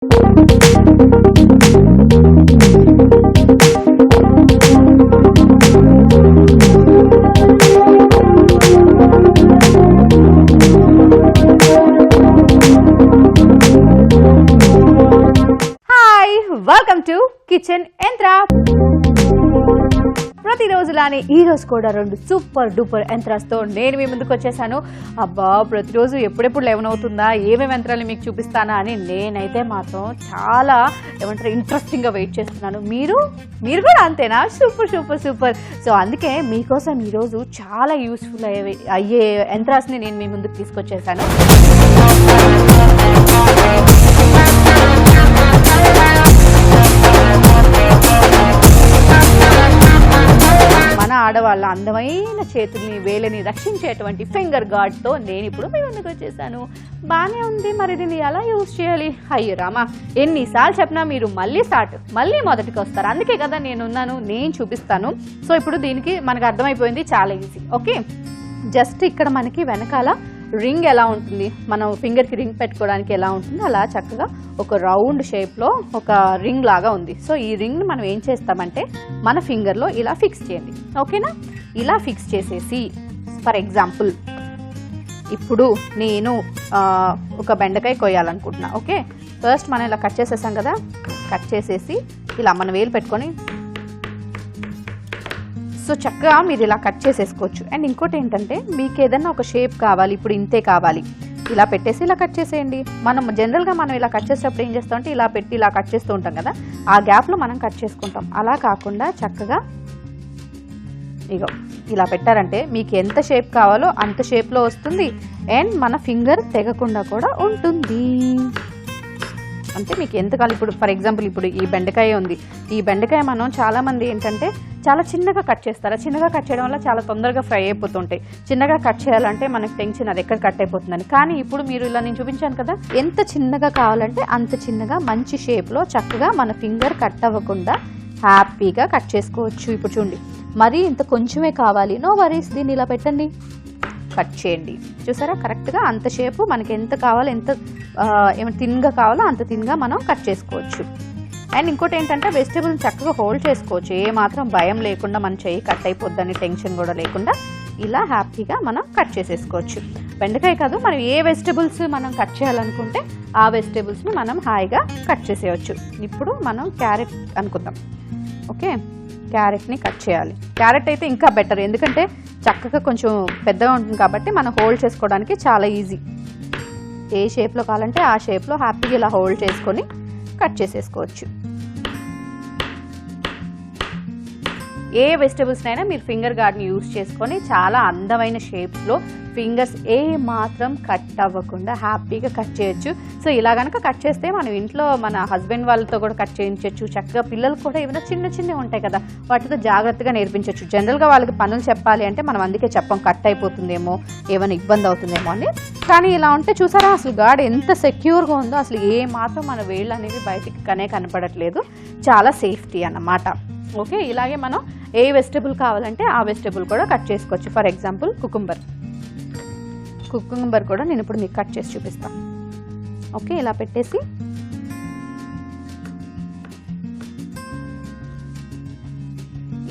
Welcome to kitchen యంత్ర. ప్రతిరోజులానే ఈ రోజు కూడా రెండు సూపర్ డూపర్ యంత్రాలతో నేను మీ ముందుకు వచ్చేసాను. అబ్బా, ప్రతిరోజు ఎప్పుడెప్పుడు 11 అవుతుందా, ఏమేమి యంత్రాలు మీకు చూపిస్తానా అని నేనైతే మాత్రం చాలా ఇంట్రెస్టింగ్గా వెయిట్ చేస్తున్నాను. మీరు కూడా అంతేనా? Super super super. సో అందుకే మీకోసం ఈరోజు చాలా యూస్ఫుల్ అయ్యే యంత్రాస్ని నేను మీ ముందుకు తీసుకొచ్చేసాను. మన ఆడవాళ్ళ అందమైన చేతుల్ని వేలని రక్షించేటువంటి ఫింగర్ గార్డ్తో నేను ఇప్పుడు మీ ముందుకు వచ్చేసాను. బాగానే ఉంది, మరి దీన్ని ఎలా యూజ్ చేయాలి? అయ్యో రామా, ఎన్నిసార్లు చెప్పినా మీరు మళ్ళీ మొదటికి వస్తారు. అందుకే కదా నేనున్నాను, నేను చూపిస్తాను. సో ఇప్పుడు దీనికి మనకు అర్థమైపోయింది, చాలా ఈజీ. ఓకే, జస్ట్ ఇక్కడ మనకి వెనకాల రింగ్ ఎలా ఉంటుంది, మనం ఫింగర్కి రింగ్ పెట్టుకోవడానికి ఎలా ఉంటుందో అలా చక్కగా ఒక రౌండ్ షేప్లో ఒక రింగ్ లాగా ఉంది. సో ఈ రింగ్ని మనం ఏం చేస్తామంటే మన ఫింగర్లో ఇలా ఫిక్స్ చేయండి. ఓకేనా? ఇలా ఫిక్స్ చేసేసి ఫర్ ఎగ్జాంపుల్ ఇప్పుడు నేను ఒక బెండకాయ కొయ్యాలనుకుంటున్నా. ఓకే, ఫస్ట్ మనం ఇలా కట్ చేసేసాం కదా, కట్ చేసేసి ఇలా మన వేలు పెట్టుకొని సో చక్కగా మీరు ఇలా కట్ చేసేసుకోవచ్చు. అండ్ ఇంకోటి ఏంటంటే మీకు ఏదైనా ఒక షేప్ కావాలి, ఇప్పుడు ఇంతే కావాలి, ఇలా పెట్టేసి ఇలా కట్ చేసేయండి. మనం జనరల్గా మనం ఇలా కట్ చేసేటప్పుడు ఏం చేస్తామంటే ఇలా పెట్టి ఇలా కట్ చేస్తూ ఉంటాం కదా, ఆ గ్యాప్లో మనం కట్ చేసుకుంటాం. అలా కాకుండా చక్కగా ఇగో ఇలా పెట్టారంటే మీకు ఎంత షేప్ కావాలో అంత షేప్లో వస్తుంది. అండ్ మన ఫింగర్ తెగకుండా కూడా ఉంటుంది. అంటే మీకు ఎంత కావాలి, ఇప్పుడు ఫర్ ఎగ్జాంపుల్ ఇప్పుడు ఈ బెండకాయ ఉంది, ఈ బెండకాయ మనం చాలామంది ఏంటంటే చాలా చిన్నగా కట్ చేస్తారు. చిన్నగా కట్ చేయడం వల్ల చాలా తొందరగా ఫ్రై అయిపోతుంటాయి. చిన్నగా కట్ చేయాలంటే మనకు టెన్షన్, అది ఎక్కడ కట్ అయిపోతుందని. కానీ ఇప్పుడు మీరు ఇలా నేను చూపించాను కదా, ఎంత చిన్నగా కావాలంటే అంత చిన్నగా మంచి షేప్లో చక్కగా మన ఫింగర్ కట్ అవ్వకుండా హ్యాపీగా కట్ చేసుకోవచ్చు. ఇప్పుడు చూడండి, మరీ ఇంత కొంచెమే కావాలి, నో వరీస్, దీన్ని ఇలా పెట్టండి, కట్ చేయండి. చూసారా, కరెక్ట్గా అంత షేపు మనకి ఎంత కావాలో, ఎంత ఏమైనా తిన్గా కావాలో అంత తిన్గా మనం కట్ చేసుకోవచ్చు. అండ్ ఇంకోటి ఏంటంటే వెజిటేబుల్ని చక్కగా హోల్డ్ చేసుకోవచ్చు, ఏ మాత్రం భయం లేకుండా మన చెయ్యి కట్ అయిపోద్దని టెన్షన్ కూడా లేకుండా ఇలా హ్యాపీగా మనం కట్ చేసేసుకోవచ్చు. బెండకాయ కాదు, మనం ఏ వెజిటేబుల్స్ మనం కట్ చేయాలనుకుంటే ఆ వెజిటేబుల్స్ని మనం హాయిగా కట్ చేసేయచ్చు. ఇప్పుడు మనం క్యారెట్ అనుకుందాం. ఓకే, క్యారెట్ని కట్ చేయాలి. క్యారెట్ అయితే ఇంకా బెటర్, ఎందుకంటే చక్కగా కొంచెం పెద్దగా ఉంటుంది కాబట్టి మనం హోల్డ్ చేసుకోవడానికి చాలా ఈజీ. ఏ షేప్లో కావాలంటే ఆ షేప్లో హ్యాపీగా ఇలా హోల్డ్ చేసుకొని కట్ చేసేసుకోవచ్చు. ఏ వెజిటబుల్స్నైనా మీరు ఫింగర్ గార్డ్ని యూజ్ చేసుకొని చాలా అందమైన షేప్స్లో ఫింగర్స్ ఏ మాత్రం కట్ అవ్వకుండా హ్యాపీగా కట్ చేయొచ్చు. సో ఇలా కనుక కట్ చేస్తే మనం ఇంట్లో మన హస్బెండ్ వాళ్ళతో కూడా కట్ చేయించవచ్చు. చక్కగా పిల్లలకు కూడా ఏమైనా చిన్నవి ఉంటాయి కదా, వాటితో జాగ్రత్తగా నేర్పించవచ్చు. జనరల్గా వాళ్ళకి పనులు చెప్పాలి అంటే మనం అందుకే చెప్పం, కట్ అయిపోతుందేమో, ఏమైనా ఇబ్బంది అవుతుందేమో అని. కానీ ఇలా ఉంటే చూసారా అసలు గార్డ్ ఎంత సెక్యూర్గా ఉందో, అసలు ఏ మాత్రం మన వేళ్ళు అనేవి బయటికి కనపడట్లేదు, చాలా సేఫ్టీ అన్నమాట. ఓకే, ఇలాగే మనం ఏ వెజిటబుల్ కావాలంటే ఆ వెజిటబుల్ కూడా కట్ చేసుకోవచ్చు. ఫర్ ఎగ్జాంపుల్ కుకుంబర్ కూడా నేను ఇప్పుడు మీకు కట్ చేసి చూపిస్తాను. ఓకే, ఇలా పెట్టేసి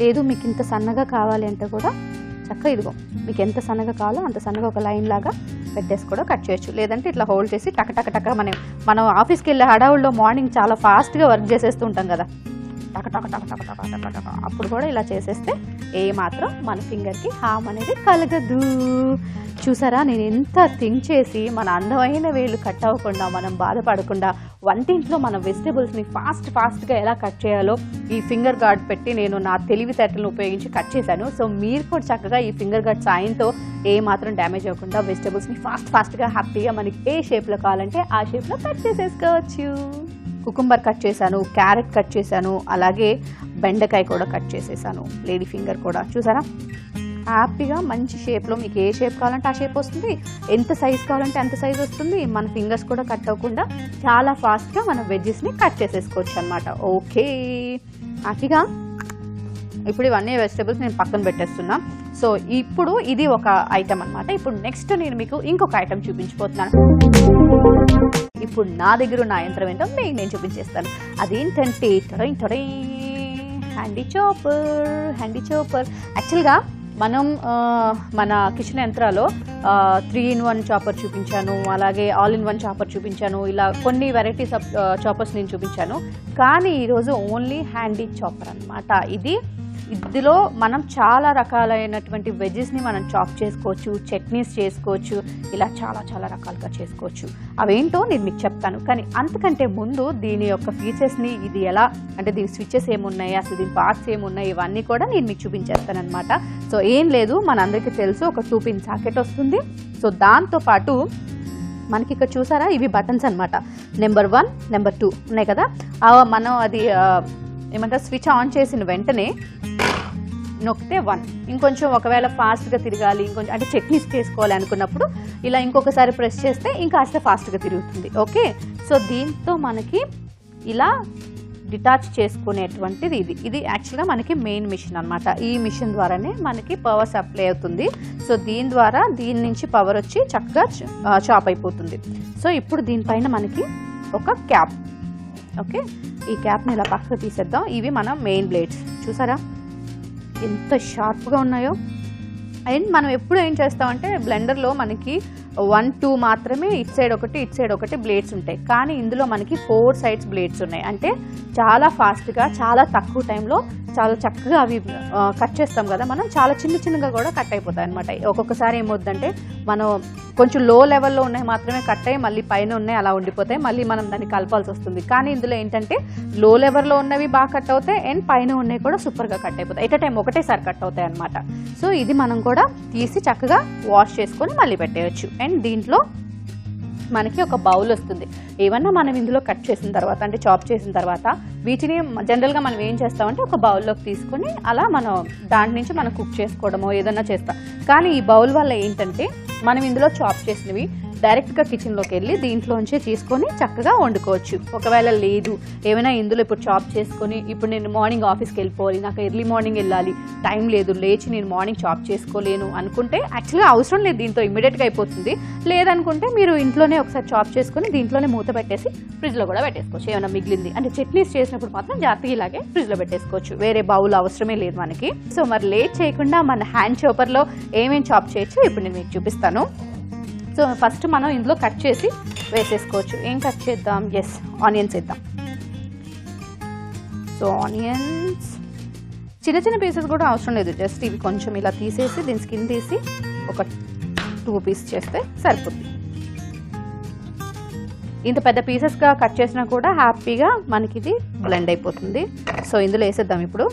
లేదు మీకు ఇంత సన్నగా కావాలి అంటే కూడా చక్కగా ఇదిగో మీకు ఎంత సన్నగా కావాలో అంత సన్నగా ఒక లైన్ లాగా పెట్టేసి కూడా కట్ చేయొచ్చు. లేదంటే ఇట్లా హోల్డ్ చేసి టక టక టక మనం ఆఫీస్కి వెళ్ళే హడావుల్లో మార్నింగ్ చాలా ఫాస్ట్గా వర్క్ చేసేస్తూ ఉంటాం కదా, టక టక టక టక టక టక టక అప్పుడు కూడా ఇలా చేసేస్తే ఏ మాత్రం మన ఫింగర్కి హామ్ అనేది కలగదు. చూసారా, నేను ఎంత థింక్ చేసి మన అందమైన వేళ్ళు కట్ అవ్వకుండా మనం బాధపడకుండా వంటింట్లో మన వెజిటేబుల్స్ని ఫాస్ట్గా ఎలా కట్ చేయాలో ఈ ఫింగర్ గార్డ్ పెట్టి నేను నా తెలివితేటలను ఉపయోగించి కట్ చేశాను. సో మీరు కూడా చక్కగా ఈ ఫింగర్ గార్డ్ సాయంతో ఏ మాత్రం డ్యామేజ్ అవ్వకుండా వెజిటేబుల్స్ని ఫాస్ట్గా హ్యాపీగా మనకి ఏ షేప్లో కావాలంటే ఆ షేప్లో కట్ చేసేసుకోవచ్చు. కుకుంబర్ కట్ చేశాను, క్యారెట్ కట్ చేశాను, అలాగే బెండకాయ కూడా కట్ చేసేసాను, లేడీ ఫింగర్ కూడా. చూసారా, హ్యాపీగా మంచి షేప్లో మీకు ఏ షేప్ కావాలంటే ఆ షేప్ వస్తుంది, ఎంత సైజ్ కావాలంటే అంత సైజ్ వస్తుంది. మన ఫింగర్స్ కూడా కట్ అవ్వకుండా చాలా ఫాస్ట్గా మన వెజ్జెస్ని కట్ చేసేసుకోవచ్చు అనమాట. ఓకే, హ్యాపీగా ఇప్పుడు ఇవన్నీ వెజిటేబుల్స్ నేను పక్కన పెట్టేస్తున్నా. సో ఇప్పుడు ఇది ఒక ఐటమ్ అనమాట. ఇప్పుడు నెక్స్ట్ నేను మీకు ఇంకొక ఐటమ్ చూపించబోతున్నాను. ఇప్పుడు నా దగ్గర ఉన్న యంత్రం ఏంటో నేను చూపించేస్తాను. అదేంటంటే హ్యాండీ చాపర్. యాక్చువల్గా మనం మన కిచెన్ యంత్రాలో 3-in-1 చాపర్ చూపించాను, అలాగే all-in-1 చాపర్ చూపించాను, ఇలా కొన్ని వెరైటీస్ ఆఫ్ చాపర్స్ నేను చూపించాను. కానీ ఈరోజు ఓన్లీ హ్యాండీ చాపర్ అనమాట. ఇందులో మనం చాలా రకాలైనటువంటి వెజెస్ని మనం చాప్ చేసుకోవచ్చు, చట్నీస్ చేసుకోవచ్చు, ఇలా చాలా చాలా రకాలుగా చేసుకోవచ్చు. అవేంటో నేను మీకు చెప్తాను. కానీ అంతకంటే ముందు దీని యొక్క ఫీచర్స్ని, ఇది ఎలా అంటే దీని స్విచ్చెస్ ఏమున్నాయి, అసలు దీని పార్ట్స్ ఏమున్నాయి, ఇవన్నీ కూడా నేను మీకు చూపించేస్తాను అనమాట. సో ఏం లేదు, మనందరికీ తెలుసు ఒక 2-pin సాకెట్ వస్తుంది. సో దాంతోపాటు మనకి ఇక్కడ చూసారా, ఇవి బటన్స్ అనమాట. నెంబర్ 1, నెంబర్ 2 ఉన్నాయి కదా. మనం అది ఏమంటారు, స్విచ్ ఆన్ చేసిన వెంటనే నొక్కితే 1, ఇంకొంచెం ఒకవేళ ఫాస్ట్గా తిరగాలి, ఇంకొంచెం అంటే చట్నీస్ చేసుకోవాలి అనుకున్నప్పుడు ఇలా ఇంకొకసారి ప్రెస్ చేస్తే ఇంకాస్త ఫాస్ట్గా తిరుగుతుంది. ఓకే, సో దీంతో మనకి ఇలా డిటాచ్ చేసుకునేటువంటిది ఇది యాక్చువల్గా మనకి మెయిన్ మిషన్ అనమాట. ఈ మిషన్ ద్వారానే మనకి పవర్ సప్లై అవుతుంది. సో దీని నుంచి పవర్ వచ్చి చక్కగా చాప్ అయిపోతుంది. సో ఇప్పుడు దీనిపైన మనకి ఒక క్యాప్. ఓకే, ఈ క్యాప్ని ఇలా పక్కకు తీసేద్దాం. ఇవి మన మెయిన్ బ్లేడ్స్. చూసారా ఎంత షార్ప్గా ఉన్నాయో. అండ్ మనం ఎప్పుడు ఏం చేస్తామంటే బ్లెండర్లో మనకి 1-2 మాత్రమే ఇటు సైడ్ ఒకటి బ్లేడ్స్ ఉంటాయి. కానీ ఇందులో మనకి 4 sides బ్లేడ్స్ ఉన్నాయి. అంటే చాలా ఫాస్ట్గా, చాలా తక్కువ టైంలో చాలా చక్కగా అవి కట్ చేస్తాం కదా మనం, చాలా చిన్నగా కూడా కట్ అయిపోతాయి అనమాట. ఒక్కొక్కసారి ఏమవుతుందంటే మనం కొంచెం లో లెవెల్లో ఉన్నాయి మాత్రమే కట్ అయ్యి మళ్ళీ పైన ఉన్నాయి అలా ఉండిపోతాయి, మళ్ళీ మనం దాన్ని కలపాల్సి వస్తుంది. కానీ ఇందులో ఏంటంటే లో లెవెల్లో ఉన్నవి బాగా కట్ అవుతాయి అండ్ పైన ఉన్నాయి కూడా సూపర్గా కట్ అయిపోతాయి. ఎట్ టైం ఒకటేసారి కట్ అవుతాయి అనమాట. సో ఇది మనం కూడా తీసి చక్కగా వాష్ చేసుకొని మళ్ళీ పెట్టేయచ్చు. అండ్ దీంట్లో మనకి ఒక బౌల్ వస్తుంది. ఏమన్నా మనం ఇందులో కట్ చేసిన తర్వాత అంటే చాప్ చేసిన తర్వాత వీటిని జనరల్గా మనం ఏం చేస్తామంటే ఒక బౌల్లోకి తీసుకొని అలా మనం దాంట్ నుంచి మనం కుక్ చేసుకోవడమో ఏదన్నా చేస్తాం. కానీ ఈ బౌల్ వల్ల ఏంటంటే మనం ఇందులో చాప్ చేసినవి డైరెక్ట్గా కిచెన్లోకి వెళ్ళి దీంట్లోంచి తీసుకొని చక్కగా వండుకోవచ్చు. ఒకవేళ లేదు ఏమైనా ఇందులో ఇప్పుడు చాప్ చేసుకొని ఇప్పుడు నేను మార్నింగ్ ఆఫీస్కి వెళ్ళిపోవాలి, నాకు ఎర్లీ మార్నింగ్ వెళ్ళాలి, టైం లేదు, లేచి నేను మార్నింగ్ చాప్ చేసుకోలేను అనుకుంటే యాక్చువల్గా అవసరం లేదు, దీంతో ఇమ్మీడియట్గా అయిపోతుంది. లేదనుకుంటే మీరు ఇంట్లోనే ఒకసారి చాప్ చేసుకొని దీంట్లోనే మూత పెట్టేసి ఫ్రిడ్జ్లో కూడా పెట్టేసుకోవచ్చు. ఏమైనా మిగిలింది అంటే చట్నీస్ చేసినప్పుడు మాత్రం జాగ్రత్తగా ఇలాగే ఫ్రిడ్జ్లో పెట్టేసుకోవచ్చు. వేరే బౌల్ అవసరమే లేదు మనకి. సో మరి లేట్ చేయకుండా మన హ్యాండ్ చాపర్లో ఏమేమి చాప్ చేయొచ్చు ఇప్పుడు నేను మీకు చూపిస్తాను. సో ఫస్ట్ మనం ఇందులో కట్ చేసి వేసేసుకోవచ్చు. ఏం కట్ చేద్దాం? ఆనియన్స్ వేద్దాం. సో ఆనియన్స్ చిన్న పీసెస్ కూడా అవసరం లేదు, జస్ట్ ఇవి కొంచెం ఇలా తీసేసి దీని స్కిన్ తీసి ఒక 2 పీస్ చేస్తే సరిపోతుంది. ఇంత పెద్ద పీసెస్గా కట్ చేసినా కూడా హ్యాపీగా మనకి ఇది బ్లెండ్ అయిపోతుంది. సో ఇందులో వేసేద్దాం. ఇప్పుడు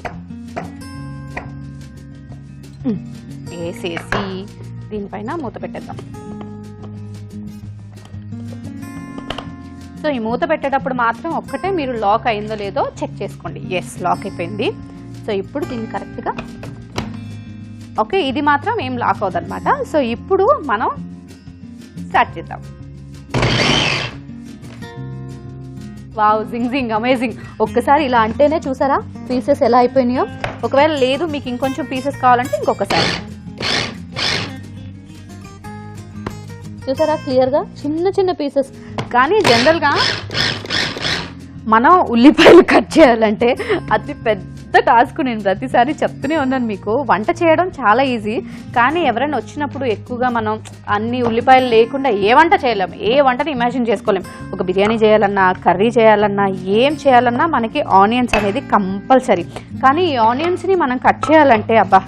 వేసేసి దీనిపైన మూత పెట్టేద్దాం. సో ఈ మూత పెట్టేటప్పుడు మాత్రం ఒక్కటే మీరు లాక్ అయిందో లేదో చెక్ చేసుకోండి. లాక్ అయిపోయింది. సో ఇప్పుడు దీన్ని కరెక్ట్గా ఓకే, ఇది మాత్రం ఏం లాక్ అవ్వదన్నమాట. సో ఇప్పుడు మనం స్టార్ట్ చేద్దాం. వావ్, జింగ్ అమేజింగ్. ఒక్కసారి ఇలా అంటేనే చూసారా పీసెస్ ఎలా అయిపోయినాయో. ఒకవేళ లేదు మీకు ఇంకొంచెం పీసెస్ కావాలంటే ఇంకొకసారి చూసారా క్లియర్గా చిన్న పీసెస్. కానీ జనరల్గా మనం ఉల్లిపాయలు కట్ చేయాలంటే అతి పెద్ద టాస్క్. నేను ప్రతిసారి చెప్తూనే ఉన్నాను మీకు, వంట చేయడం చాలా ఈజీ, కానీ ఎవరైనా వచ్చినప్పుడు ఎక్కువగా మనం అన్ని ఉల్లిపాయలు లేకుండా ఏ వంట చేయలేం, ఏ వంటని ఇమాజిన్ చేసుకోలేం. ఒక బిర్యానీ చేయాలన్నా, కర్రీ చేయాలన్నా, ఏం చేయాలన్నా మనకి ఆనియన్స్ అనేది కంపల్సరీ. కానీ ఈ ఆనియన్స్ని మనం కట్ చేయాలంటే అబ్బా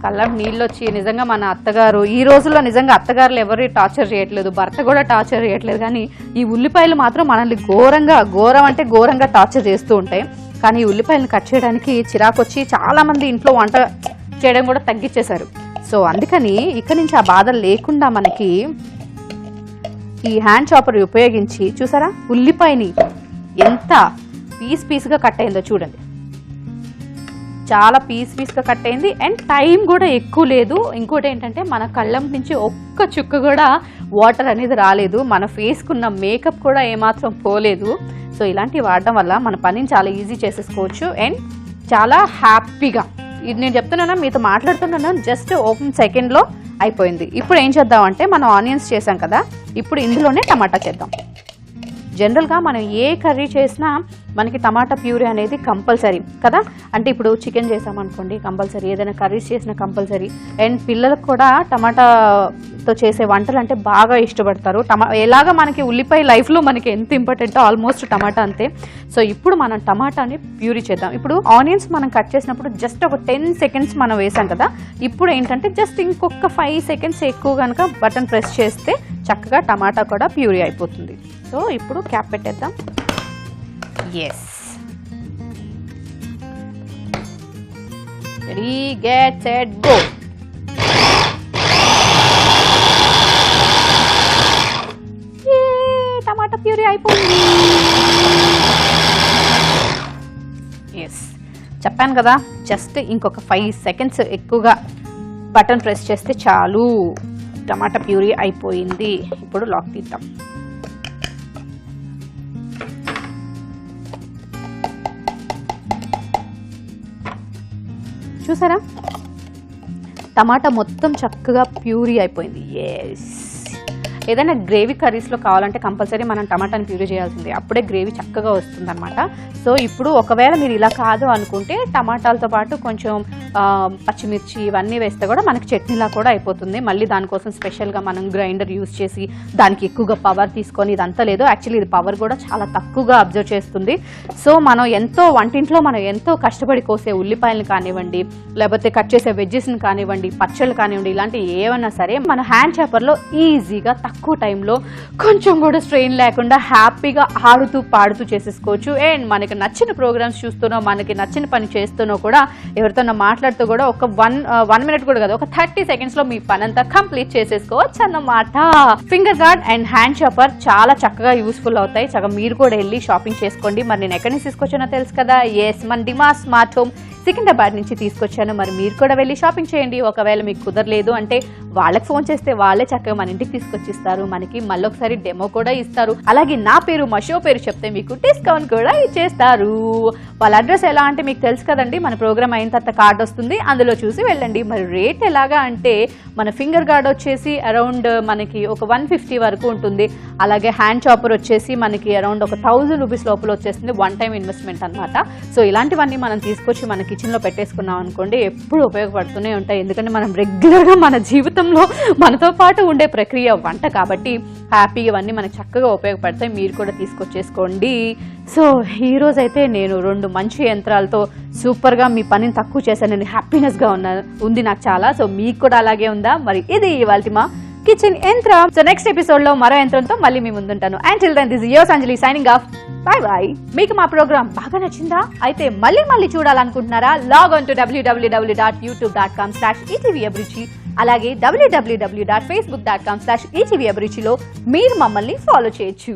కళ్ళ నీళ్ళు వచ్చి నిజంగా మన అత్తగారు ఈ రోజుల్లో నిజంగా అత్తగారులు ఎవరు టార్చర్ చేయట్లేదు, భర్త కూడా టార్చర్ చేయట్లేదు. కానీ ఈ ఉల్లిపాయలు మాత్రం మనల్ని ఘోరంగా టార్చర్ చేస్తూ ఉంటాయి. కానీ ఈ ఉల్లిపాయలను కట్ చేయడానికి చిరాకు వచ్చి చాలామంది ఇంట్లో వంట చేయడం కూడా తగ్గించేశారు. సో అందుకని ఇక్కడి నుంచి ఆ బాధ లేకుండా మనకి ఈ హ్యాండ్ చాపర్ ఉపయోగించి చూసారా ఉల్లిపాయని ఎంత పీస్గా కట్ అయిందో చూడండి. చాలా పీస్గా కట్ అయింది అండ్ టైం కూడా ఎక్కువ లేదు. ఇంకోటి ఏంటంటే మన కళ్ళం నుంచి ఒక్క చుక్క కూడా వాటర్ అనేది రాలేదు, మన ఫేస్కున్న మేకప్ కూడా ఏమాత్రం పోలేదు. సో ఇలాంటివి వాడడం వల్ల మన పనిని చాలా ఈజీ చేసేసుకోవచ్చు అండ్ చాలా హ్యాపీగా. ఇది నేను చెప్తున్నాను, మీతో మాట్లాడుతున్నాను, జస్ట్ 1 సెకండ్లో అయిపోయింది. ఇప్పుడు ఏం చేద్దామంటే మనం ఆనియన్స్ చేసాం కదా, ఇప్పుడు ఇందులోనే టమాటా చేద్దాం. జనరల్గా మనం ఏ కర్రీ చేసినా మనకి టమాటా ప్యూరీ అనేది కంపల్సరీ కదా. అంటే ఇప్పుడు చికెన్ చేసామనుకోండి కంపల్సరీ, ఏదైనా కర్రీస్ చేసినా కంపల్సరీ. అండ్ పిల్లలకు కూడా టమాటాతో చేసే వంటలు అంటే బాగా ఇష్టపడతారు. ఎలాగ మనకి ఉల్లిపాయ లైఫ్లో మనకి ఎంత ఇంపార్టెంటో ఆల్మోస్ట్ టమాటా అంతే. సో ఇప్పుడు మనం టమాటాని ప్యూరీ చేద్దాం. ఇప్పుడు ఆనియన్స్ మనం కట్ చేసినప్పుడు జస్ట్ ఒక 10 సెకండ్స్ మనం వేసాం కదా. ఇప్పుడు ఏంటంటే జస్ట్ ఇంకొక 5 సెకండ్స్ ఎక్కువ కనుక బటన్ ప్రెస్ చేస్తే చక్కగా టమాటా కూడా ప్యూరీ అయిపోతుంది. సో ఇప్పుడు క్యాప్ పెట్టేద్దాం. Yes, ready get set go. టమాటా ప్యూరీ అయిపోయింది. ఎస్, చెప్పాను కదా జస్ట్ ఇంకొక 5 సెకండ్స్ ఎక్కువగా బటన్ ప్రెస్ చేస్తే చాలు, టమాటా ప్యూరీ అయిపోయింది. ఇప్పుడు లాక్ తీద్దాం. చూసారా టమాటా మొత్తం చక్కగా ప్యూరీ అయిపోయింది. ఎస్, ఏదైనా గ్రేవీ కర్రీస్లో కావాలంటే కంపల్సరీ మనం టమాటాని ప్యూరీ చేయాల్సిందే, అప్పుడే గ్రేవీ చక్కగా వస్తుంది అనమాట. సో ఇప్పుడు ఒకవేళ మీరు ఇలా కాదు అనుకుంటే టమాటాలతో పాటు కొంచెం పచ్చిమిర్చి ఇవన్నీ వేస్తే కూడా మనకి చట్నీలా కూడా అయిపోతుంది. మళ్ళీ దానికోసం స్పెషల్గా మనం గ్రైండర్ యూజ్ చేసి దానికి ఎక్కువగా పవర్ తీసుకొని ఇదంతా లేదు. యాక్చువల్లీ ఇది పవర్ కూడా చాలా తక్కువగా అబ్జర్వ్ చేస్తుంది. సో మనం వంటింట్లో మనం ఎంతో కష్టపడి కోసే ఉల్లిపాయలను కానివ్వండి, లేకపోతే కట్ చేసే వెజ్జెస్ని కానివ్వండి, పచ్చళ్ళు కానివ్వండి, ఇలాంటి ఏమన్నా సరే మన హ్యాండ్ చాపర్లో ఈజీగా తక్కువ టైంలో కొంచెం కూడా స్ట్రెయిన్ లేకుండా హ్యాపీగా ఆడుతూ పాడుతూ చేసేసుకోవచ్చు. అండ్ మనకి నచ్చిన ప్రోగ్రామ్స్ చూస్తూనో మనకి నచ్చిన పని చేస్తూనో కూడా ఎవరితోనో మాట్లాడుతూ కూడా ఒక 1 మినిట్ కూడా కాదు, ఒక 30 సెకండ్స్లో మీ పని అంతా కంప్లీట్ చేసేసుకోవచ్చు అన్నమాట. Finger gourd and hand chopper చాలా చక్కగా యూస్ఫుల్ అవుతాయి. చక్కగా మీరు కూడా వెళ్ళి షాపింగ్ చేసుకోండి. మరి నేను ఎక్కడి నుంచి తీసుకొచ్చానో తెలుసు కదా. ఎస్, మన డిమార్ట్ స్మార్ట్ హోమ్ సికింద్రాబాద్ నుంచి తీసుకొచ్చాను. మరి మీరు కూడా వెళ్ళి షాపింగ్ చేయండి. ఒకవేళ మీకు కుదరలేదు అంటే వాళ్ళకి ఫోన్ చేస్తే వాళ్ళే చక్కగా మన ఇంటికి తీసుకొచ్చిస్తారు. మనకి మళ్ళీ ఒకసారి డెమో కూడా ఇస్తారు. అలాగే నా పేరు మా షో పేరు చెప్తే మీకు డిస్కౌంట్ కూడా ఇచ్చేస్తారు. వాళ్ళ అడ్రస్ ఎలా అంటే మీకు తెలుసు కదండి, మన ప్రోగ్రామ్ అయిన తర్వాత కార్డ్ వస్తుంది, అందులో చూసి వెళ్ళండి. మరి రేట్ ఎలాగా అంటే మన ఫింగర్ గార్డ్ వచ్చేసి అరౌండ్ మనకి ఒక 150 వరకు ఉంటుంది. అలాగే హ్యాండ్ చాపర్ వచ్చేసి మనకి అరౌండ్ ఒక 1000 రూపీస్ లోపల వచ్చేస్తుంది. 1 టైం ఇన్వెస్ట్మెంట్ అనమాట. సో ఇలాంటివన్నీ మనం తీసుకొచ్చి మన కిచెన్లో పెట్టేసుకున్నాం అనుకోండి, ఎప్పుడు ఉపయోగపడుతూనే ఉంటాయి. ఎందుకంటే మనం రెగ్యులర్గా మన జీవితంలో మనతో పాటు ఉండే ప్రక్రియ వంట కాబట్టి హ్యాపీ ఇవన్నీ మనకు చక్కగా ఉపయోగపడతాయి. మీరు కూడా తీసుకొచ్చేసుకోండి. సో ఈరోజు అయితే నేను 2 మంచి యంత్రాలతో సూపర్గా మీ పనిని తక్కువ చేశానని హ్యాపీనెస్గా ఉంది నాకు చాలా. సో మీకు కూడా అలాగే ఉందా? మరి ఇది ఇవాల్టి మా కిచెన్ యంత్రం. సో నెక్స్ట్ ఎపిసోడ్ లో మరో యంత్రంతో మళ్ళీ మీ ముందుంటాను. Until then this is yours Anjali signing off. Bye bye. మీకు మా ప్రోగ్రామ్ బాగా నచ్చిందా? అయితే మళ్ళీ చూడాలనుకుంటున్నారా? లాగ్ ఆన్ టు www.youtube.com/etvabruchi అలాగే www.facebook.com/etvabruchiలో మీరు మమ్మల్ని ఫాలో చేయొచ్చు.